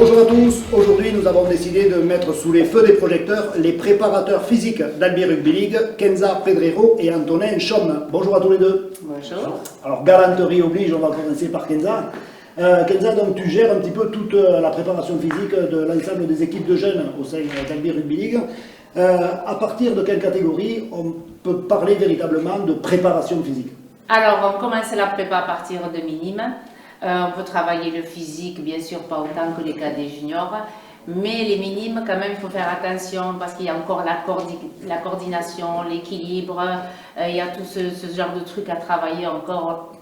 Bonjour à tous, aujourd'hui nous avons décidé de mettre sous les feux des projecteurs les préparateurs physiques d'Albi Rugby League, Kenza Pedrero et Antonin Chaume. Bonjour à tous les deux. Bonjour. Alors galanterie oblige, on va commencer par Kenza. Kenza, donc tu gères un petit peu toute la préparation physique de l'ensemble des équipes de jeunes au sein d'Albi Rugby League. À partir de quelle catégorie on peut parler véritablement de préparation physique? Alors, on commence la prépa à partir de minimes. On peut travailler le physique, bien sûr, pas autant que les cadets juniors. Mais les minimes, quand même, il faut faire attention parce qu'il y a encore la coordination, l'équilibre. Il y a tout ce genre de trucs à travailler encore.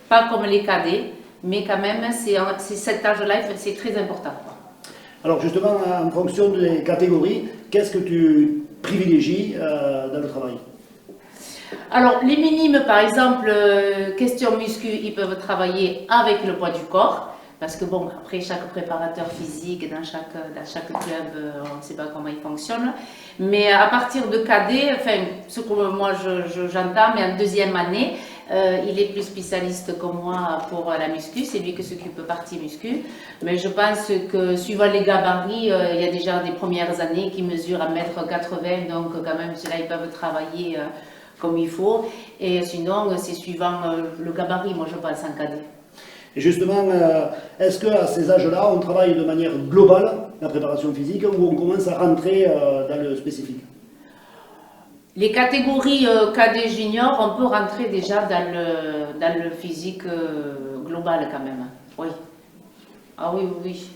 Pas comme les cadets, mais quand même, c'est cet âge-là, c'est très important. Alors justement, en fonction des catégories, qu'est-ce que tu privilégies dans le travail? Alors, les minimes, par exemple, question muscu, ils peuvent travailler avec le poids du corps. Parce que bon, après, chaque préparateur physique, dans chaque club, on ne sait pas comment il fonctionne. Mais à partir de cadet, enfin, ce que moi j'entends, mais en deuxième année, il est plus spécialiste que moi pour la muscu, c'est lui qui s'occupe de partie muscu. Mais je pense que suivant les gabarits, il y a déjà des premières années qui mesurent 1m80, donc quand même, ceux-là, ils peuvent travailler comme il faut. Et sinon, c'est suivant le gabarit, moi je pense en cadet. Et justement, est-ce qu'à ces âges-là, on travaille de manière globale, la préparation physique, ou on commence à rentrer dans le spécifique? Les catégories cadet junior, on peut rentrer déjà dans le physique global quand même. Oui. Ah oui, oui, oui.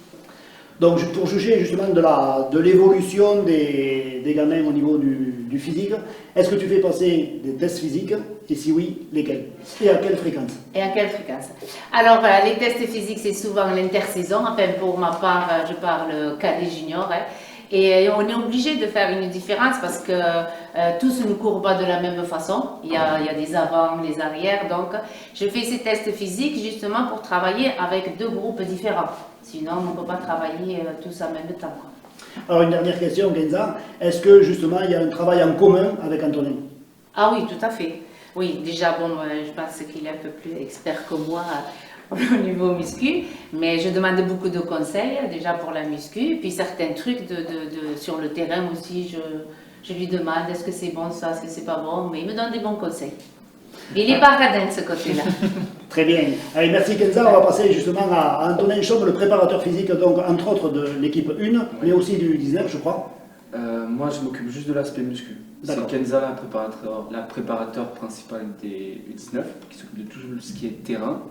Donc pour juger justement de l'évolution des gamins au niveau du physique, est-ce que tu fais passer des tests physiques? Et si oui, lesquels? Et à quelle fréquence? Et à quelle fréquence? Alors les tests physiques, c'est souvent l'intersaison. Enfin pour ma part, je parle cadet junior. Hein. Et on est obligé de faire une différence parce que tous ne courent pas de la même façon. Il y a des avant, des arrières. Donc, je fais ces tests physiques justement pour travailler avec deux groupes différents. Sinon, on ne peut pas travailler tous en même temps. Alors, une dernière question, Kenza. Est-ce que justement, il y a un travail en commun avec Antonin? Ah oui, tout à fait. Oui, déjà, bon, je pense qu'il est un peu plus expert que moi au niveau muscu, mais je demande beaucoup de conseils déjà pour la muscu, puis certains trucs sur le terrain aussi, je lui demande est-ce que c'est bon ça, est-ce que c'est pas bon, mais il me donne des bons conseils. Il n'est pas radin de ce côté-là. Très bien. Allez, merci Kenza, on va passer justement à Antonin Chaume, le préparateur physique, donc entre autres de l'équipe 1, mais aussi du 19 je crois. Moi je m'occupe juste de l'aspect muscu. C'est Kenza la préparateur principale des U19 qui s'occupe de tout ce qui est terrain.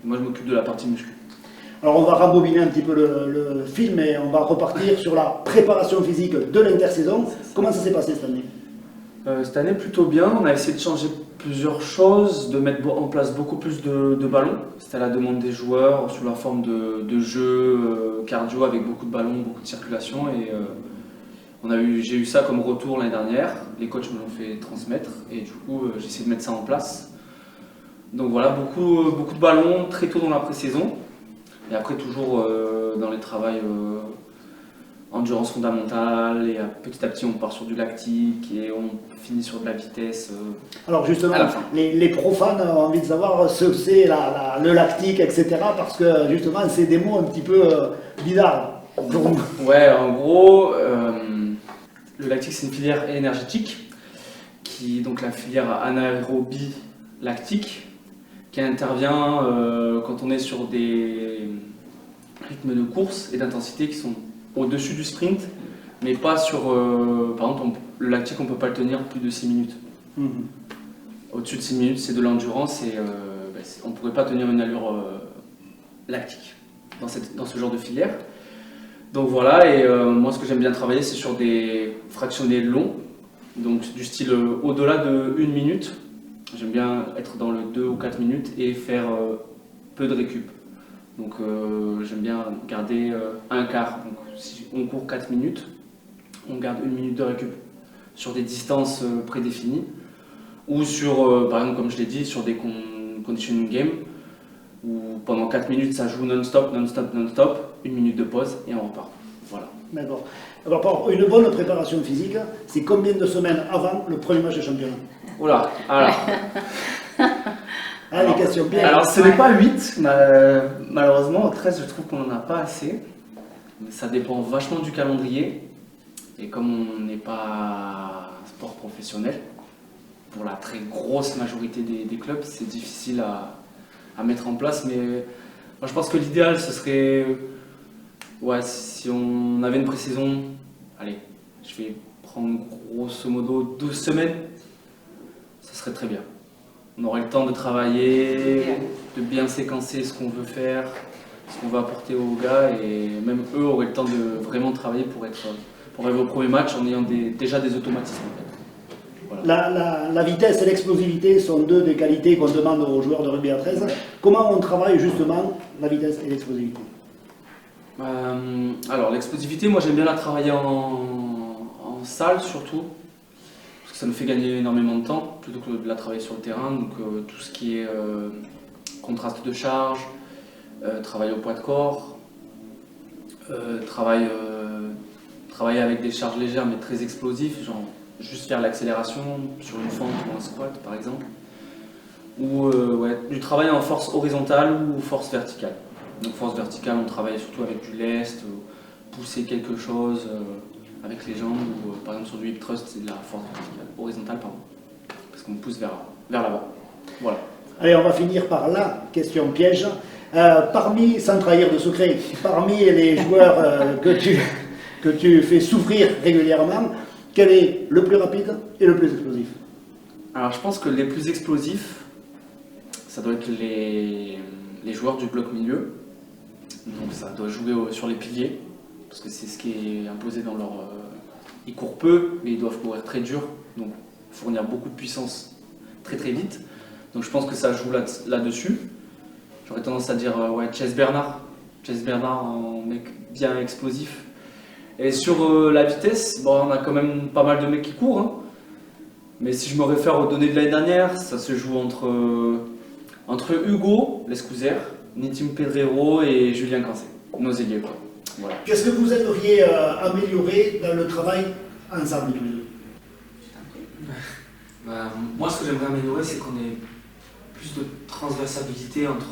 Moi, je m'occupe de la partie muscu. Alors, on va rembobiner un petit peu le film et on va repartir sur la préparation physique de l'intersaison. Comment ça s'est passé cette année? Cette année, plutôt bien. On a essayé de changer plusieurs choses, de mettre en place beaucoup plus de ballons. C'était à la demande des joueurs, sous la forme de jeux cardio avec beaucoup de ballons, beaucoup de circulation. Et j'ai eu ça comme retour l'année dernière. Les coachs me l'ont fait transmettre et du coup, j'ai essayé de mettre ça en place. Donc voilà, beaucoup de ballons très tôt dans la pré-saison. Et après toujours dans les travails endurance fondamentale. Et petit à petit on part sur du lactique et on finit sur de la vitesse. Alors justement, les profanes ont envie de savoir ce que c'est le lactique, etc. Parce que justement c'est des mots un petit peu bizarres. Ouais, en gros, le lactique c'est une filière énergétique, donc la filière anaérobie lactique, qui intervient quand on est sur des rythmes de course et d'intensité qui sont au-dessus du sprint, mais pas sur... par exemple, le lactique, on ne peut pas le tenir plus de 6 minutes. Au-dessus de 6 minutes, c'est de l'endurance et on ne pourrait pas tenir une allure lactique dans ce genre de filière. Donc voilà, et moi ce que j'aime bien travailler, c'est sur des fractionnés longs, donc du style au-delà de 1 minute. J'aime bien être dans le 2 ou 4 minutes et faire peu de récup. Donc j'aime bien garder un quart. Donc si on court 4 minutes, on garde 1 minute de récup sur des distances prédéfinies. Ou sur, par exemple comme je l'ai dit, sur des conditioning games où pendant 4 minutes ça joue non-stop, non-stop, non-stop, 1 minute de pause et on repart. Voilà. D'accord. Alors, une bonne préparation physique, c'est combien de semaines avant le premier match de championnat? Oula, alors. Les questions bien. Alors, ce n'est pas 8, malheureusement, 13, je trouve qu'on n'en a pas assez. Ça dépend vachement du calendrier. Et comme on n'est pas un sport professionnel, pour la très grosse majorité des clubs, c'est difficile à mettre en place. Mais moi, je pense que l'idéal, ce serait, ouais, si on avait une pré-saison, allez, je vais prendre grosso modo 12 semaines, ça serait très bien. On aurait le temps de travailler, de bien séquencer ce qu'on veut faire, ce qu'on veut apporter aux gars, et même eux auraient le temps de vraiment travailler pour arriver au premier match en ayant déjà des automatismes. En fait. Voilà. La vitesse et l'explosivité sont deux des qualités qu'on demande aux joueurs de rugby à 13. Comment on travaille justement la vitesse et l'explosivité? Alors l'explosivité, moi j'aime bien la travailler en salle surtout, parce que ça nous fait gagner énormément de temps, plutôt que de la travailler sur le terrain. Donc tout ce qui est contraste de charge, travail au poids de corps, travailler avec des charges légères mais très explosifs, genre juste faire l'accélération sur une fente ou un squat par exemple, ou ouais, du travail en force horizontale ou force verticale. Donc force verticale, on travaille surtout avec du lest, pousser quelque chose avec les jambes, ou par exemple sur du hip thrust, c'est de la force verticale, horizontale pardon, parce qu'on pousse vers l'avant. Voilà. Allez, on va finir par la question piège. Sans trahir de secret, parmi les joueurs que tu fais souffrir régulièrement, quel est le plus rapide et le plus explosif? Alors je pense que les plus explosifs, ça doit être les joueurs du bloc milieu. Donc ça doit jouer sur les piliers, parce que c'est ce qui est imposé dans leur... Ils courent peu, mais ils doivent courir très dur, donc fournir beaucoup de puissance très très vite. Donc je pense que ça joue là-dessus. J'aurais tendance à dire ouais, Chase Bernard. Chase Bernard, un mec bien explosif. Et sur la vitesse, bon, on a quand même pas mal de mecs qui courent. Hein. Mais si je me réfère aux données de l'année dernière, ça se joue entre Hugo Lescouser, Nitim Pedrero et Julien Cancé, nos ailiers. Voilà. Qu'est-ce que vous aimeriez améliorer dans le travail ensemble tous les deux? Moi, ce que j'aimerais améliorer, c'est qu'on ait plus de transversabilité entre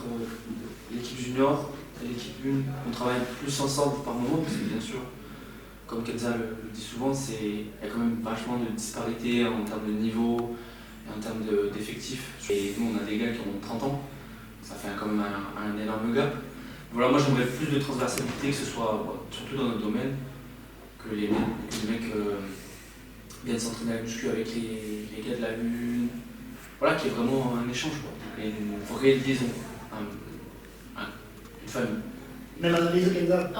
l'équipe junior et l'équipe 1. On travaille plus ensemble par moment, parce que bien sûr, comme Kenza le dit souvent, il y a quand même vachement de disparité en termes de niveau et en termes d'effectifs. Et nous, on a des gars qui ont 30 ans, ça fait quand même un énorme gap. Voilà, moi j'aimerais plus de transversalité, que ce soit surtout dans notre domaine, que les mecs viennent s'entraîner à la muscu avec les gars de la lune. Voilà, qu'il y ait vraiment un échange, quoi. Et une vraie liaison, une famille. Même analyse, Kenza?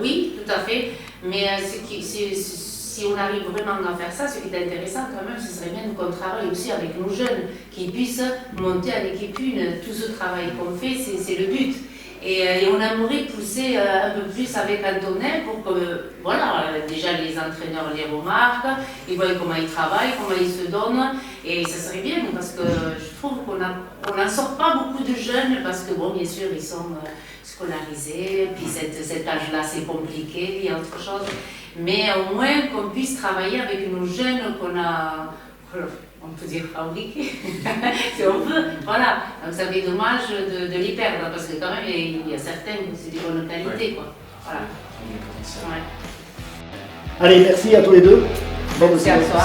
Oui, tout à fait. Mais si on arrive vraiment à faire ça, ce qui est intéressant quand même, ce serait bien qu'on travaille aussi avec nos jeunes, qui puissent monter en équipe 1. Tout ce travail qu'on fait, c'est le but. Et on aimerait pousser un peu plus avec Antonin pour que, voilà, déjà les entraîneurs les remarquent, ils voient comment ils travaillent, comment ils se donnent, et ça serait bien parce que je trouve qu'on n'en sort pas beaucoup de jeunes parce que, bon, bien sûr, ils sont scolarisés, puis cet âge-là c'est compliqué, il y a autre chose, mais au moins qu'on puisse travailler avec nos jeunes qu'on a... On peut dire fabriquer, si on veut, voilà. Donc ça fait dommage de les perdre, parce que quand même, il y a certaines, c'est de bonne qualité, quoi. Voilà. Ouais. Allez, merci à tous les deux. Bon, Merci à toi.